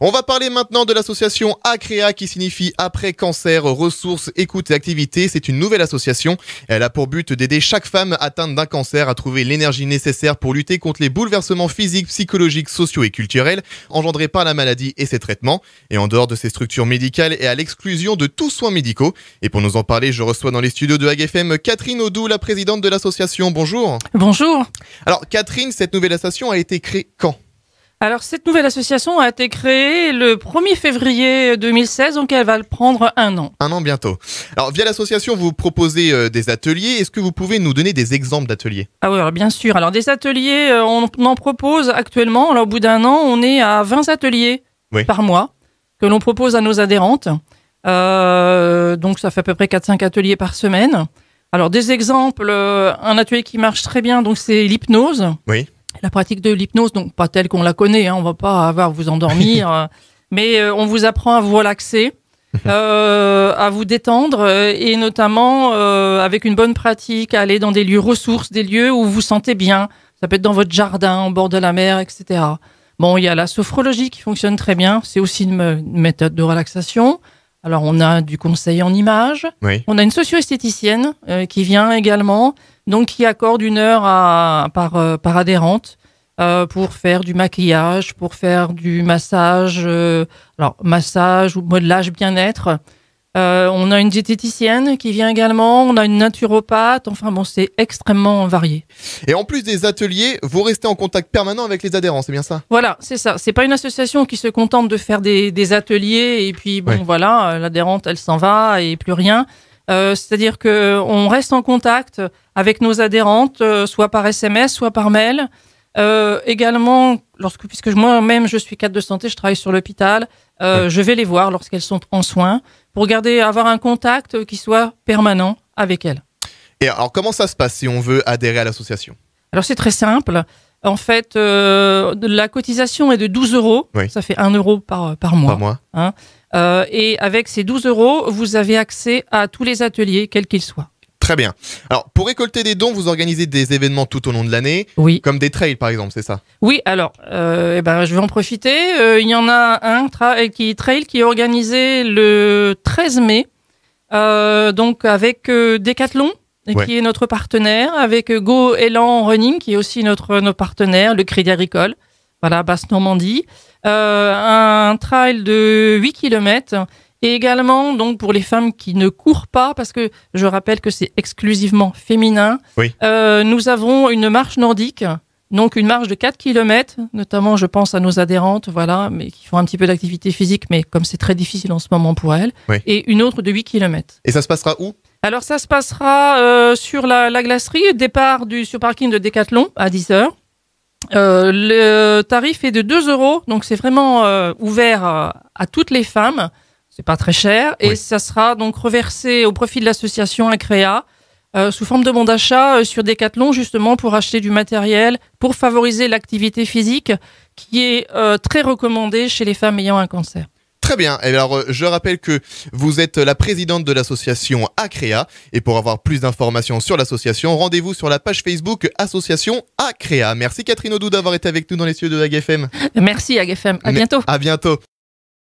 On va parler maintenant de l'association ACREA qui signifie Après Cancer, Ressources, Écoute et Activité. C'est une nouvelle association. Elle a pour but d'aider chaque femme atteinte d'un cancer à trouver l'énergie nécessaire pour lutter contre les bouleversements physiques, psychologiques, sociaux et culturels engendrés par la maladie et ses traitements. Et en dehors de ces structures médicales et à l'exclusion de tous soins médicaux. Et pour nous en parler, je reçois dans les studios de AGFM Catherine Audou, la présidente de l'association. Bonjour. Bonjour. Alors Catherine, cette nouvelle association a été créée quand ? Alors, cette nouvelle association a été créée le 1er février 2016, donc elle va prendre 1 an. 1 an bientôt. Alors, via l'association, vous proposez des ateliers. Est-ce que vous pouvez nous donner des exemples d'ateliers ? Ah oui, alors bien sûr. Alors, des ateliers, on en propose actuellement. Alors, au bout d'1 an, on est à 20 ateliers par mois que l'on propose à nos adhérentes. Donc, ça fait à peu près 4-5 ateliers par semaine. Alors, des exemples, un atelier qui marche très bien, donc c'est l'hypnose. Oui. La pratique de l'hypnose, donc pas telle qu'on la connaît, on va pas avoir vous endormir, mais on vous apprend à vous relaxer, à vous détendre et notamment avec une bonne pratique, à aller dans des lieux ressources, des lieux où vous vous sentez bien. Ça peut être dans votre jardin, au bord de la mer, etc. Bon, il y a la sophrologie qui fonctionne très bien. C'est aussi une méthode de relaxation. Alors, on a du conseil en images. Oui. On a une socio-esthéticienne qui vient également, donc qui accorde 1 heure par adhérente pour faire du maquillage, pour faire du massage, massage ou modelage bien-être. On a une diététicienne qui vient également, on a une naturopathe, enfin bon, c'est extrêmement varié. Et en plus des ateliers, vous restez en contact permanent avec les adhérents, c'est bien ça ? Voilà, c'est ça. C'est pas une association qui se contente de faire des ateliers et puis bon, voilà, l'adhérente, elle s'en va et plus rien. C'est-à-dire que on reste en contact avec nos adhérentes, soit par SMS, soit par mail. Également, puisque moi-même je suis cadre de santé, je travaille sur l'hôpital, je vais les voir lorsqu'elles sont en soins pour avoir un contact qui soit permanent avec elles. Et alors, comment ça se passe si on veut adhérer à l'association ? Alors, c'est très simple. En fait, la cotisation est de 12 €. Oui. Ça fait 1 € par mois. Par mois. Et avec ces 12 €, vous avez accès à tous les ateliers, quels qu'ils soient. Très bien. Alors, pour récolter des dons, vous organisez des événements tout au long de l'année, comme des trails par exemple, c'est ça ? Oui, alors, je vais en profiter. Il y en a un trail qui est organisé le 13 mai, donc avec Decathlon, qui est notre partenaire, avec Go Élan Running, qui est aussi notre partenaire, le Crédit Agricole, voilà, Basse-Normandie. Un trail de 8 km. Et également, donc, pour les femmes qui ne courent pas, parce que je rappelle que c'est exclusivement féminin, nous avons une marche nordique, donc une marche de 4 km, notamment, je pense à nos adhérentes, voilà, mais qui font un petit peu d'activité physique, mais comme c'est très difficile en ce moment pour elles, et une autre de 8 km. Et ça se passera où ? Alors, ça se passera sur la glacerie, départ sur parking de Decathlon à 10h. Le tarif est de 2 €, donc c'est vraiment ouvert à toutes les femmes. C'est pas très cher et ça sera donc reversé au profit de l'association ACREA sous forme de bon d'achat sur Decathlon, justement pour acheter du matériel pour favoriser l'activité physique qui est très recommandée chez les femmes ayant un cancer. Très bien. Et alors, je rappelle que vous êtes la présidente de l'association ACREA. Et pour avoir plus d'informations sur l'association, rendez-vous sur la page Facebook Association ACREA. Merci Catherine Audou d'avoir été avec nous dans les studios de AGFM. Merci AGFM. À bientôt. À bientôt.